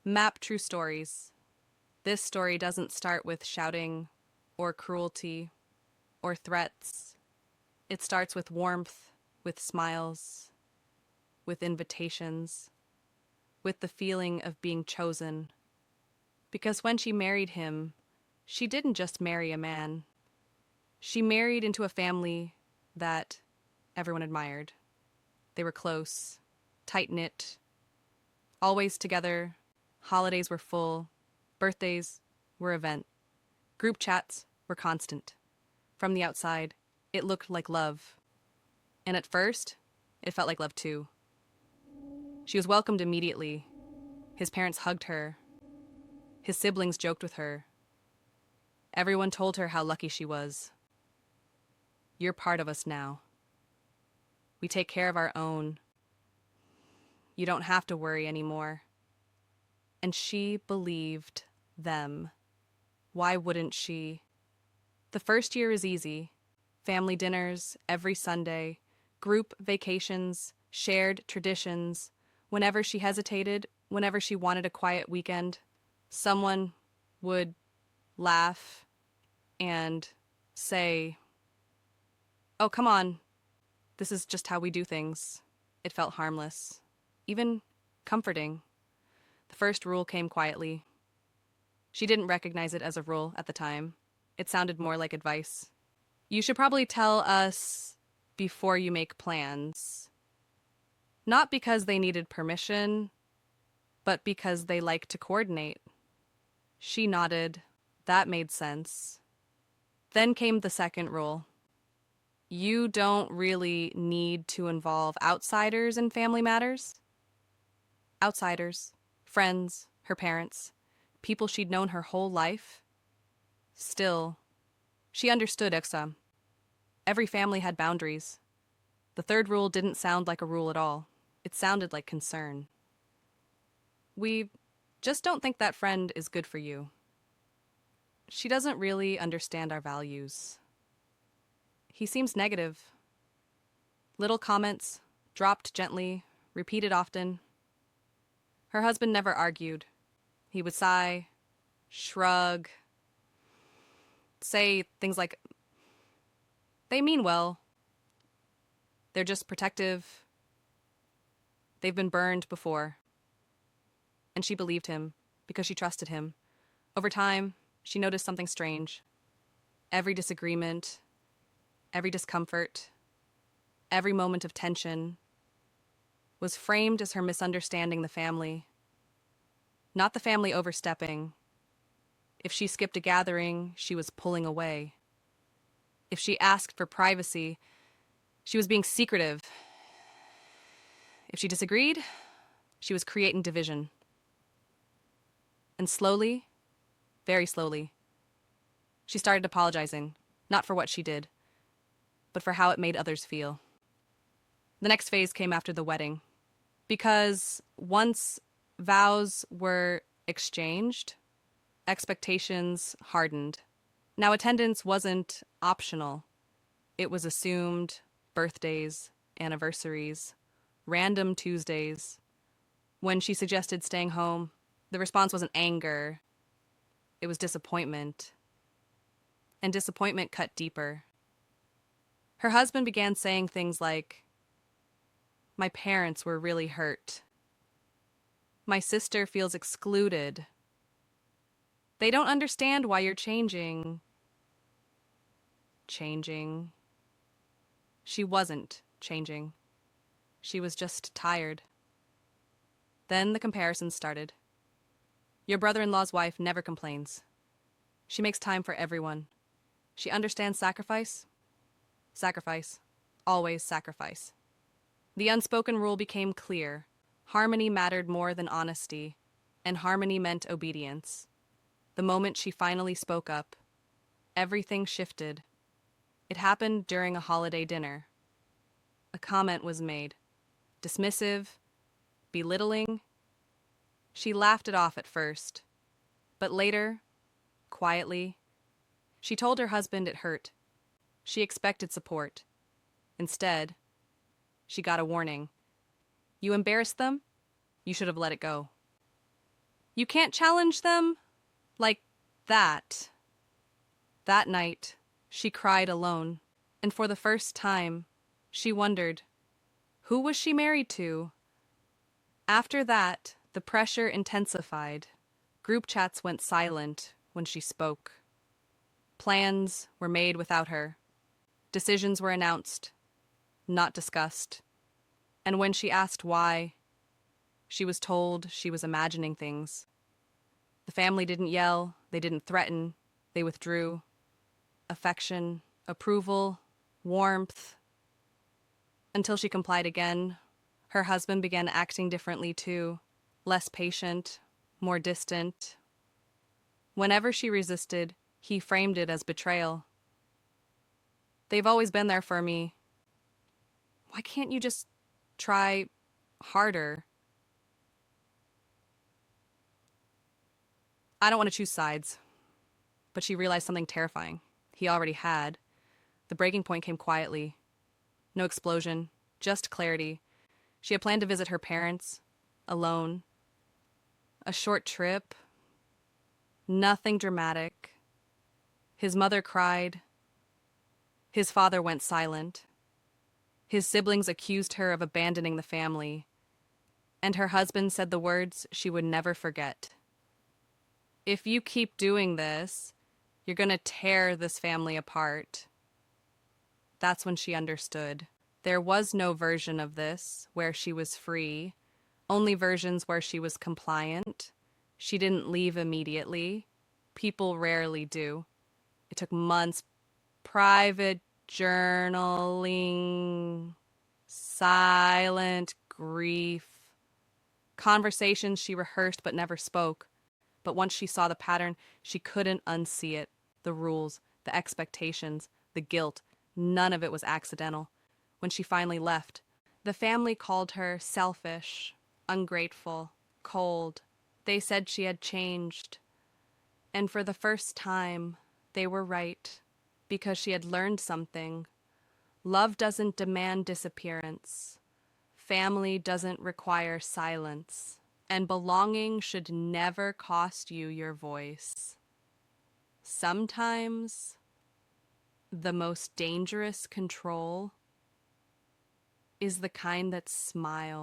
Map true stories. This story doesn't start with shouting or cruelty or threats. It starts with warmth, with smiles, with invitations, with the feeling of being chosen. Because when she married him, she didn't just marry a man. She married into a family that everyone admired. They were close, tight-knit, always together. Holidays were full. Birthdays were event. Group chats were constant. From the outside, it looked like love. And at first, it felt like love too. She was welcomed immediately. His parents hugged her. His siblings joked with her. Everyone told her how lucky she was. You're part of us now. We take care of our own. You don't have to worry anymore. And she believed them. Why wouldn't she? The first year is easy. Family dinners every Sunday, group vacations, shared traditions. Whenever she hesitated, whenever she wanted a quiet weekend, someone would laugh and say, "Oh, come on. This is just how we do things." It felt harmless, even comforting. The first rule came quietly. She didn't recognize it as a rule at the time. It sounded more like advice. You should probably tell us before you make plans. Not because they needed permission, but because they like to coordinate. She nodded. That made sense. Then came the second rule. You don't really need to involve outsiders in family matters. Outsiders, friends, her parents, people she'd known her whole life. Still, she understood Iksa. Every family had boundaries. The third rule didn't sound like a rule at all. It sounded like concern. We just don't think that friend is good for you. She doesn't really understand our values. He seems negative. Little comments, dropped gently, repeated often. Her husband never argued. He would sigh, shrug, say things like, "They mean well. They're just protective. They've been burned before." And she believed him because she trusted him. Over time, she noticed something strange. Every disagreement, every discomfort, every moment of tension was framed as her misunderstanding the family. Not the family overstepping. If she skipped a gathering, she was pulling away. If she asked for privacy, she was being secretive. If she disagreed, she was creating division. And slowly, very slowly, she started apologizing, not for what she did, but for how it made others feel. The next phase came after the wedding. Because once vows were exchanged, expectations hardened. Now attendance wasn't optional. It was assumed. Birthdays, anniversaries, random Tuesdays. When she suggested staying home, the response wasn't anger. It was disappointment. And disappointment cut deeper. Her husband began saying things like, "My parents were really hurt. My sister feels excluded. They don't understand why you're changing." Changing. She wasn't changing. She was just tired. Then the comparisons started. Your brother-in-law's wife never complains. She makes time for everyone. She understands sacrifice. Sacrifice. Always sacrifice. The unspoken rule became clear. Harmony mattered more than honesty, and harmony meant obedience. The moment she finally spoke up, everything shifted. It happened during a holiday dinner. A comment was made. Dismissive, belittling. She laughed it off at first, but later, quietly, she told her husband it hurt. She expected support. Instead, she got a warning. You embarrassed them? You should have let it go. You can't challenge them like that. That night, she cried alone, and for the first time, she wondered, who was she married to? After that, the pressure intensified. Group chats went silent when she spoke. Plans were made without her. Decisions were announced, not discussed. And when she asked why, she was told she was imagining things. The family didn't yell, they didn't threaten, they withdrew. Affection, approval, warmth. Until she complied again, her husband began acting differently too, less patient, more distant. Whenever she resisted, he framed it as betrayal. They've always been there for me. Why can't you just try harder? I don't want to choose sides, but she realized something terrifying. He already had. The breaking point came quietly. No explosion, just clarity. She had planned to visit her parents, alone. A short trip. Nothing dramatic. His mother cried. His father went silent. His siblings accused her of abandoning the family. And her husband said the words she would never forget. If you keep doing this, you're going to tear this family apart. That's when she understood. There was no version of this where she was free, only versions where she was compliant. She didn't leave immediately. People rarely do. It took months, private journaling, silent grief, conversations she rehearsed but never spoke. But once she saw the pattern, she couldn't unsee it. The rules, the expectations, the guilt, none of it was accidental. When she finally left, the family called her selfish, ungrateful, cold. They said she had changed. And for the first time, they were right, because she had learned something. Love doesn't demand disappearance. Family doesn't require silence. And belonging should never cost you your voice. Sometimes, the most dangerous control is the kind that smiles.